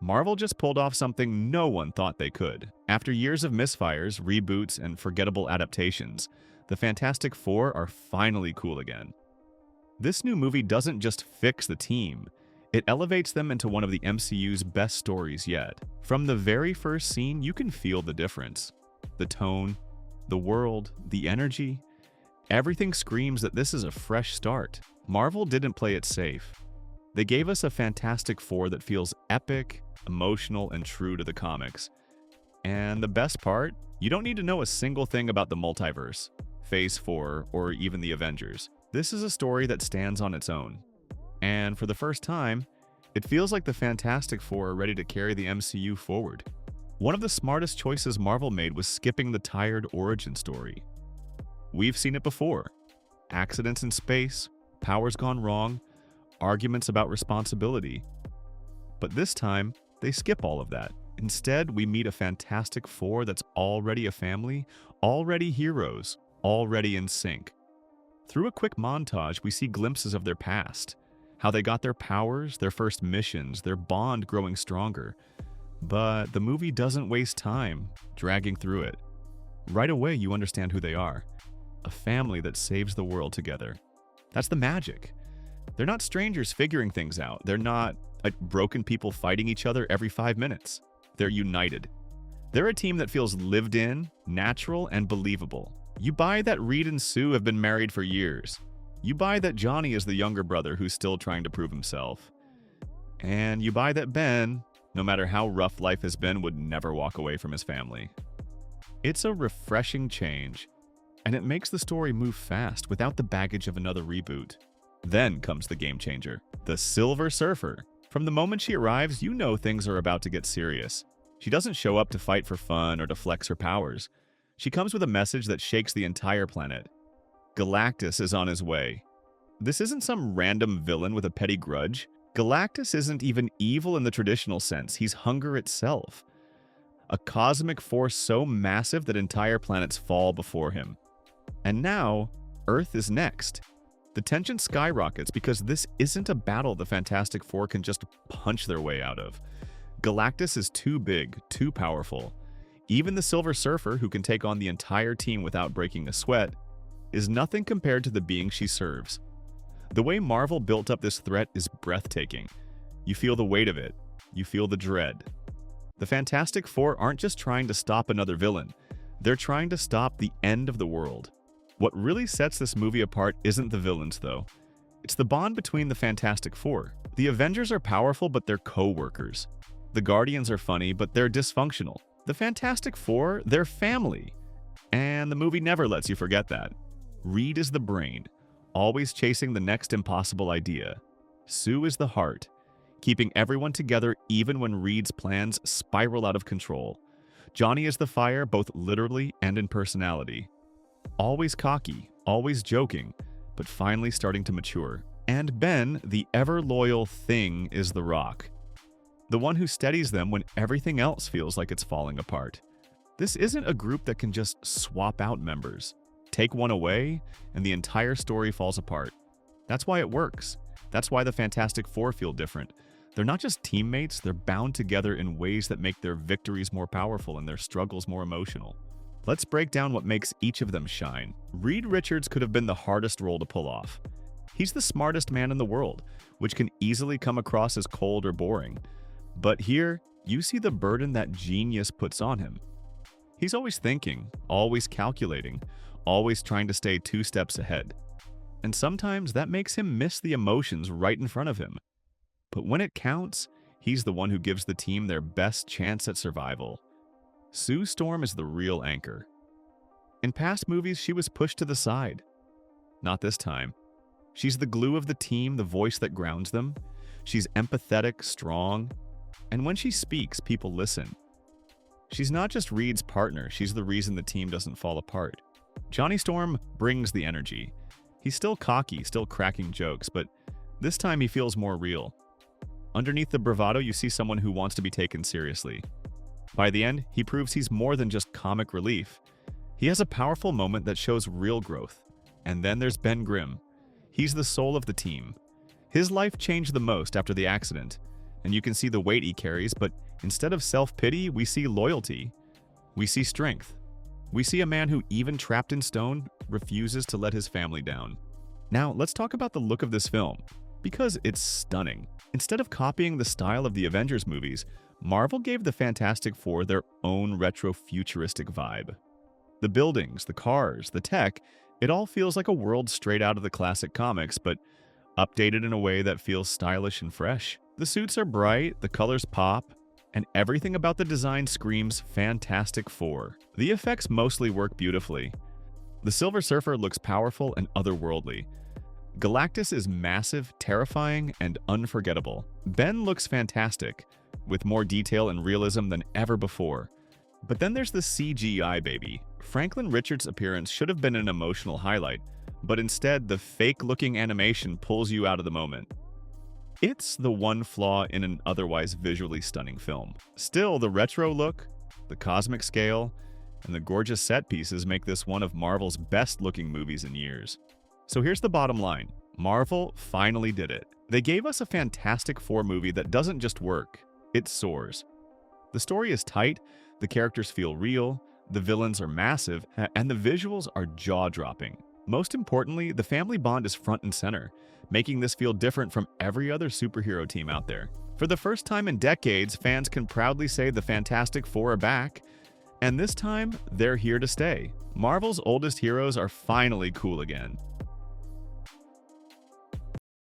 Marvel just pulled off something no one thought they could. After years of misfires, reboots, and forgettable adaptations, the Fantastic Four are finally cool again. This new movie doesn't just fix the team, it elevates them into one of the MCU's best stories yet. From the very first scene, you can feel the difference. The tone, the world, the energy, everything screams that this is a fresh start. Marvel didn't play it safe. They gave us a Fantastic Four that feels epic, emotional, and true to the comics. And the best part, you don't need to know a single thing about the multiverse, Phase 4, or even the Avengers. This is a story that stands on its own. And for the first time, it feels like the Fantastic Four are ready to carry the MCU forward. One of the smartest choices Marvel made was skipping the tired origin story. We've seen it before. Accidents in space, powers gone wrong, arguments about responsibility. But this time, they skip all of that. Instead, we meet a Fantastic Four that's already a family, already heroes, already in sync. Through a quick montage, we see glimpses of their past, how they got their powers, their first missions, their bond growing stronger. But the movie doesn't waste time dragging through it. Right away, you understand who they are. A family that saves the world together. That's the magic. They're not strangers figuring things out. They're not like broken people fighting each other every 5 minutes. They're united. They're a team that feels lived in, natural, and believable. You buy that Reed and Sue have been married for years. You buy that Johnny is the younger brother who's still trying to prove himself. And you buy that Ben, no matter how rough life has been, would never walk away from his family. It's a refreshing change, and it makes the story move fast without the baggage of another reboot. Then comes the game changer, the Silver Surfer. From the moment she arrives, you know things are about to get serious. She doesn't show up to fight for fun or to flex her powers. She comes with a message that shakes the entire planet. Galactus is on his way. This isn't some random villain with a petty grudge. Galactus isn't even evil in the traditional sense. He's hunger itself. A cosmic force so massive that entire planets fall before him. And now, Earth is next. The tension skyrockets because this isn't a battle the Fantastic Four can just punch their way out of. Galactus is too big, too powerful. Even the Silver Surfer, who can take on the entire team without breaking a sweat, is nothing compared to the being she serves. The way Marvel built up this threat is breathtaking. You feel the weight of it. You feel the dread. The Fantastic Four aren't just trying to stop another villain. They're trying to stop the end of the world. What really sets this movie apart isn't the villains, though. It's the bond between the Fantastic Four. The Avengers are powerful, but they're co-workers. The Guardians are funny, but they're dysfunctional. The Fantastic Four, they're family. And the movie never lets you forget that. Reed is the brain, always chasing the next impossible idea. Sue is the heart, keeping everyone together even when Reed's plans spiral out of control. Johnny is the fire, both literally and in personality. Always cocky, always joking, but finally starting to mature. And Ben, the ever-loyal Thing, is the rock. The one who steadies them when everything else feels like it's falling apart. This isn't a group that can just swap out members. Take one away, and the entire story falls apart. That's why it works. That's why the Fantastic Four feel different. They're not just teammates, they're bound together in ways that make their victories more powerful and their struggles more emotional. Let's break down what makes each of them shine. Reed Richards could have been the hardest role to pull off. He's the smartest man in the world, which can easily come across as cold or boring. But here, you see the burden that genius puts on him. He's always thinking, always calculating, always trying to stay 2 steps ahead. And sometimes that makes him miss the emotions right in front of him. But when it counts, he's the one who gives the team their best chance at survival. Sue Storm is the real anchor. In past movies, she was pushed to the side. Not this time. She's the glue of the team, the voice that grounds them. She's empathetic, strong, and when she speaks, people listen. She's not just Reed's partner, she's the reason the team doesn't fall apart. Johnny Storm brings the energy. He's still cocky, still cracking jokes, but this time he feels more real. Underneath the bravado, you see someone who wants to be taken seriously. By the end, he proves he's more than just comic relief. He has a powerful moment that shows real growth. And then there's Ben Grimm. He's the soul of the team. His life changed the most after the accident. and you can see the weight he carries, but instead of self-pity, we see loyalty. We see strength. We see a man who, even trapped in stone, refuses to let his family down. Now, let's talk about the look of this film, because it's stunning. Instead of copying the style of the Avengers movies, Marvel gave the Fantastic Four their own retro-futuristic vibe. The buildings, the cars, the tech, it all feels like a world straight out of the classic comics, but updated in a way that feels stylish and fresh. The suits are bright, the colors pop, and everything about the design screams Fantastic Four. The effects mostly work beautifully. The Silver Surfer looks powerful and otherworldly. Galactus is massive, terrifying, and unforgettable. Ben looks fantastic, with more detail and realism than ever before. But then there's the CGI baby. Franklin Richards' appearance should have been an emotional highlight, but instead the fake-looking animation pulls you out of the moment. It's the one flaw in an otherwise visually stunning film. Still, the retro look, the cosmic scale, and the gorgeous set pieces make this one of Marvel's best-looking movies in years. So here's the bottom line. Marvel finally did it. They gave us a Fantastic Four movie that doesn't just work, it soars. The story is tight, the characters feel real, the villains are massive, and the visuals are jaw-dropping. Most importantly, the family bond is front and center, making this feel different from every other superhero team out there. For the first time in decades, fans can proudly say the Fantastic Four are back, and this time, they're here to stay. Marvel's oldest heroes are finally cool again.